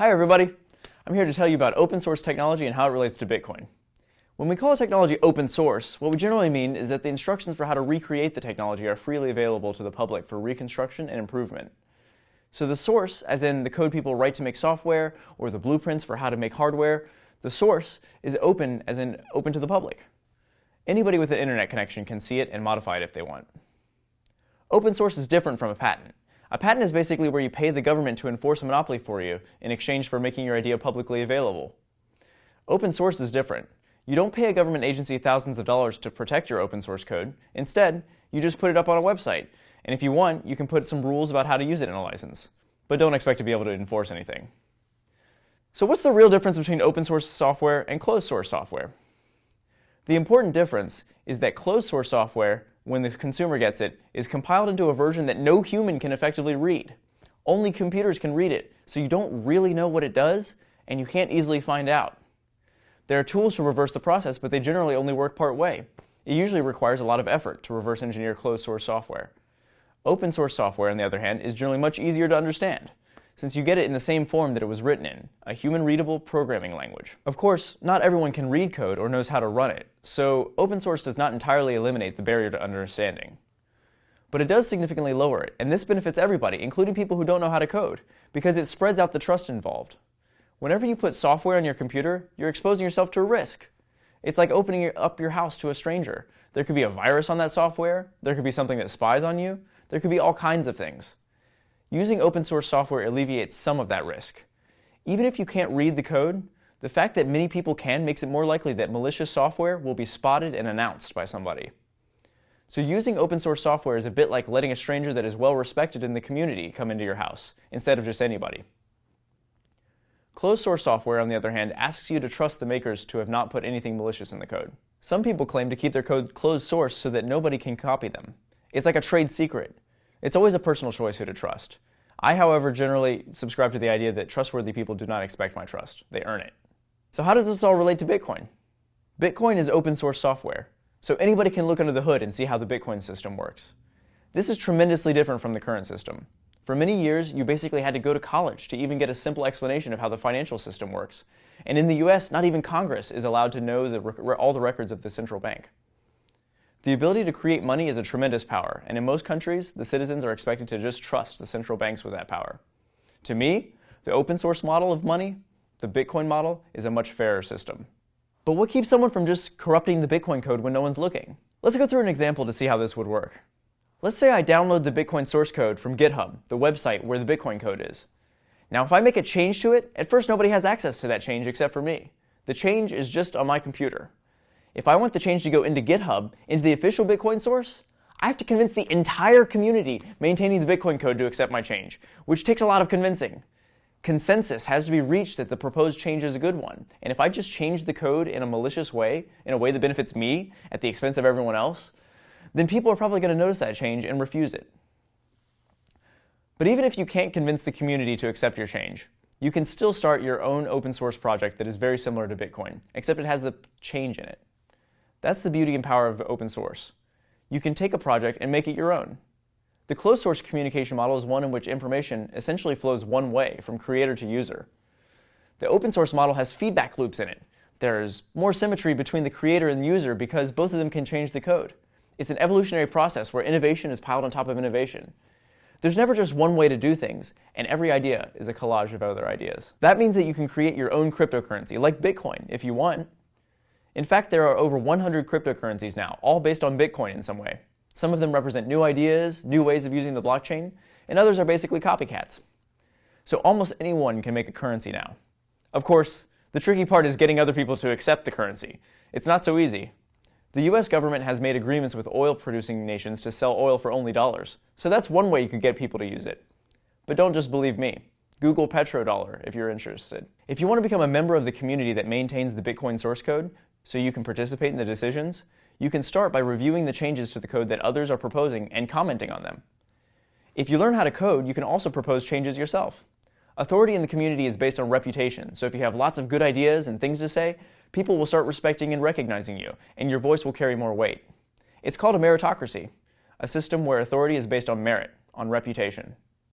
Hi everybody! I'm here to tell you about open source technology and how it relates to Bitcoin. When we call a technology open source, what we generally mean is that the instructions for how to recreate the technology are freely available to the public for reconstruction and improvement. So the source, as in the code people write to make software, or the blueprints for how to make hardware, the source is open, as in open to the public. Anybody with an internet connection can see it and modify it if they want. Open source is different from a patent. A patent is basically where you pay the government to enforce a monopoly for you in exchange for making your idea publicly available. Open source is different. You don't pay a government agency thousands of dollars to protect your open source code. Instead, you just put it up on a website. And if you want, you can put some rules about how to use it in a license. But don't expect to be able to enforce anything. So what's the real difference between open source software and closed source software? The important difference is that closed source software, when the consumer gets it, is compiled into a version that no human can effectively read. Only computers can read it, so you don't really know what it does, and you can't easily find out. There are tools to reverse the process, but they generally only work part way. It usually requires a lot of effort to reverse engineer closed source software. Open source software, on the other hand, is generally much easier to understand, since you get it in the same form that it was written in, a human-readable programming language. Of course, not everyone can read code or knows how to run it, so open source does not entirely eliminate the barrier to understanding. But it does significantly lower it, and this benefits everybody, including people who don't know how to code, because it spreads out the trust involved. Whenever you put software on your computer, you're exposing yourself to a risk. It's like opening up your house to a stranger. There could be a virus on that software, there could be something that spies on you, there could be all kinds of things. Using open source software alleviates some of that risk. Even if you can't read the code, the fact that many people can makes it more likely that malicious software will be spotted and announced by somebody. So using open source software is a bit like letting a stranger that is well respected in the community come into your house, instead of just anybody. Closed source software, on the other hand, asks you to trust the makers to have not put anything malicious in the code. Some people claim to keep their code closed source so that nobody can copy them. It's like a trade secret. It's always a personal choice who to trust. I, however, generally subscribe to the idea that trustworthy people do not expect my trust. They earn it. So how does this all relate to Bitcoin? Bitcoin is open source software, so anybody can look under the hood and see how the Bitcoin system works. This is tremendously different from the current system. For many years, you basically had to go to college to even get a simple explanation of how the financial system works. And in the US, not even Congress is allowed to know all the records of the central bank. The ability to create money is a tremendous power, and in most countries, the citizens are expected to just trust the central banks with that power. To me, the open source model of money, the Bitcoin model, is a much fairer system. But what keeps someone from just corrupting the Bitcoin code when no one's looking? Let's go through an example to see how this would work. Let's say I download the Bitcoin source code from GitHub, the website where the Bitcoin code is. Now, if I make a change to it, at first nobody has access to that change except for me. The change is just on my computer. If I want the change to go into GitHub, into the official Bitcoin source, I have to convince the entire community maintaining the Bitcoin code to accept my change, which takes a lot of convincing. Consensus has to be reached that the proposed change is a good one, and if I just change the code in a malicious way, in a way that benefits me at the expense of everyone else, then people are probably going to notice that change and refuse it. But even if you can't convince the community to accept your change, you can still start your own open source project that is very similar to Bitcoin, except it has the change in it. That's the beauty and power of open source. You can take a project and make it your own. The closed source communication model is one in which information essentially flows one way, from creator to user. The open source model has feedback loops in it. There's more symmetry between the creator and the user because both of them can change the code. It's an evolutionary process where innovation is piled on top of innovation. There's never just one way to do things, and every idea is a collage of other ideas. That means that you can create your own cryptocurrency, like Bitcoin, if you want. In fact, there are over 100 cryptocurrencies now, all based on Bitcoin in some way. Some of them represent new ideas, new ways of using the blockchain, and others are basically copycats. So almost anyone can make a currency now. Of course, the tricky part is getting other people to accept the currency. It's not so easy. The US government has made agreements with oil-producing nations to sell oil for only dollars, so that's one way you could get people to use it. But don't just believe me. Google petrodollar if you're interested. If you want to become a member of the community that maintains the Bitcoin source code, so you can participate in the decisions, you can start by reviewing the changes to the code that others are proposing and commenting on them. If you learn how to code, you can also propose changes yourself. Authority in the community is based on reputation, so if you have lots of good ideas and things to say, people will start respecting and recognizing you, and your voice will carry more weight. It's called a meritocracy, a system where authority is based on merit, on reputation.